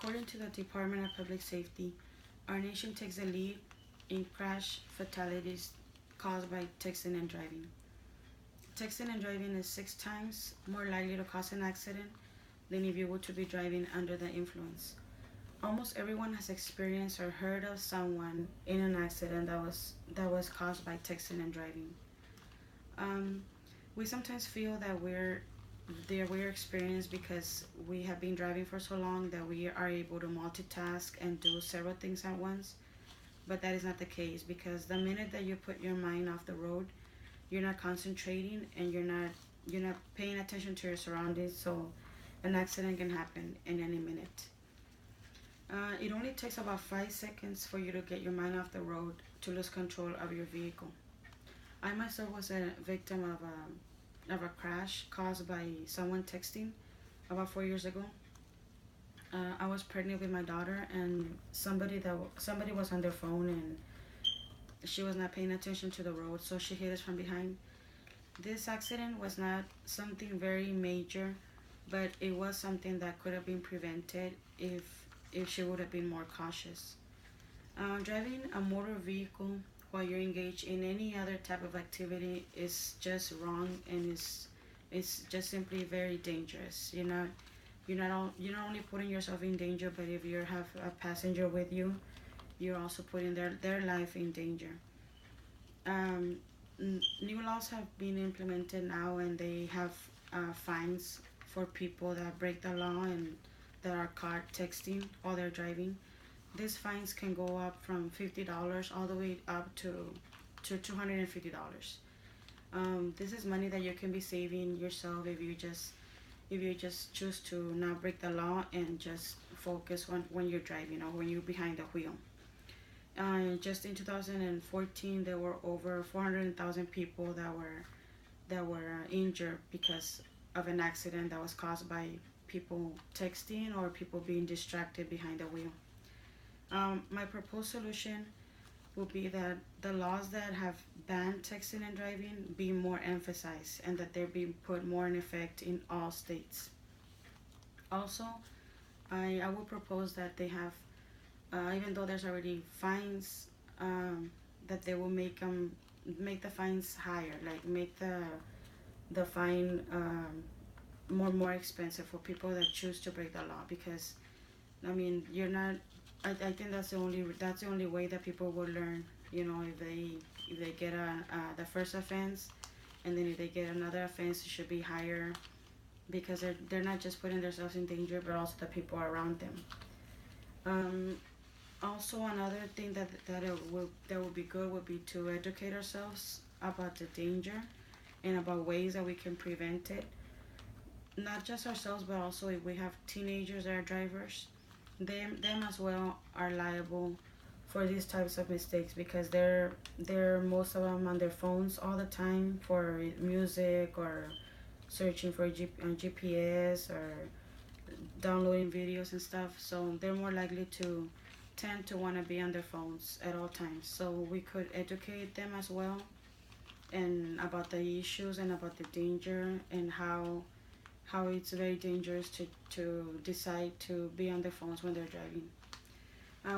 According to the Department of Public Safety, our nation takes the lead in crash fatalities caused by texting and driving. Texting and driving is 6 times more likely to cause an accident than if you were to be driving under the influence. Almost everyone has experienced or heard of someone in an accident that was caused by texting and driving. Um, we sometimes feel that we're experienced because we have been driving for so long that we are able to multitask and do several things at once. But that is not the case, because the minute that you put your mind off the road, you're not concentrating and you're not paying attention to your surroundings. So an accident can happen in any minute. It only takes about 5 seconds for you to get your mind off the road to lose control of your vehicle. I myself was a victim of a crash caused by someone texting about 4 years ago. I was pregnant with my daughter, and somebody was on their phone, and she was not paying attention to the road, so she hit us from behind. This accident was not something very major, but it was something that could have been prevented if she would have been more cautious. Driving a motor vehicle while you're engaged in any other type of activity is just wrong, and is just simply very dangerous. You're not only putting yourself in danger, but if you have a passenger with you, you're also putting their life in danger. Um, New laws have been implemented now, and they have fines for people that break the law and that are caught texting while they're driving. These fines can go up from $50 all the way up to $250. This is money that you can be saving yourself if you just choose to not break the law and just focus when you're driving or when you're behind the wheel. Just in 2014, there were over 400,000 people that were injured because of an accident that was caused by people texting or people being distracted behind the wheel. My proposed solution would be that the laws that have banned texting and driving be more emphasized, and that they're being put more in effect in all states. Also, I would propose that they have, even though there's already fines, that they will make the fines higher, like make the fine more expensive for people that choose to break the law. Because I mean, you're not. I think that's the only way that people will learn. If they get the first offense, and then if they get another offense, it should be higher, because they're not just putting themselves in danger, but also the people around them. Um, Also, another thing that would be good would be to educate ourselves about the danger and about ways that we can prevent it. Not just ourselves, but also if we have teenagers that are drivers, them as well are liable for these types of mistakes, because they're most of them on their phones all the time for music, or searching for GPS, or downloading videos and stuff. So they're more likely to tend to want to be on their phones at all times. So we could educate them as well, and about the issues and about the danger, and how it's very dangerous to decide to be on their phones when they're driving.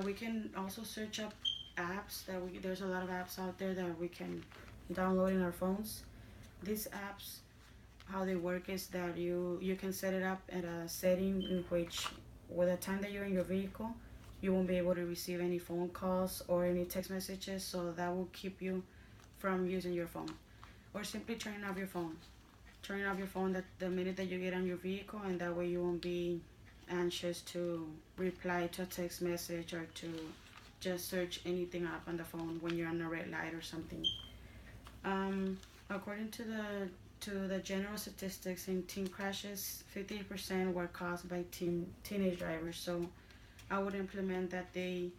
We can also search up apps there's a lot of apps out there that we can download in our phones. These apps, how they work is that you can set it up at a setting in which, with the time that you're in your vehicle, you won't be able to receive any phone calls or any text messages, so that will keep you from using your phone. Or simply turning off your phone the minute that you get on your vehicle, and that way you won't be anxious to reply to a text message, or to just search anything up on the phone when you're on a red light or something. Um, According to the general statistics in teen crashes, 50% were caused by teenage drivers. So I would implement that they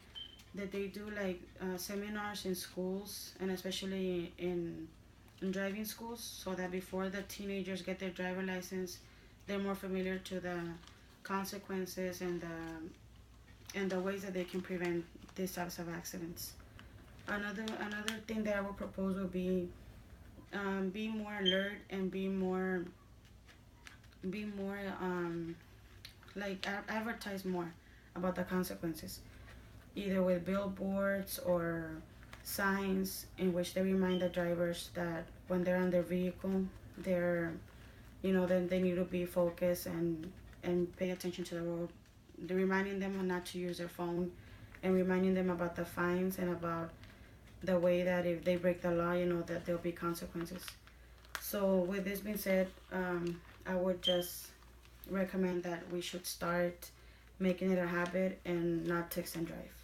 do like seminars in schools, and especially in driving schools, so that before the teenagers get their driver license, they're more familiar to the consequences and the ways that they can prevent these types of accidents. Another thing that I would propose would be more alert, and be more like advertise more about the consequences, either with billboards or signs in which they remind the drivers that when they're on their vehicle, they're, then they need to be focused and pay attention to the road. They're reminding them not to use their phone, and reminding them about the fines and about the way that if they break the law, that there'll be consequences. So with this being said, I would just recommend that we should start making it a habit and not text and drive.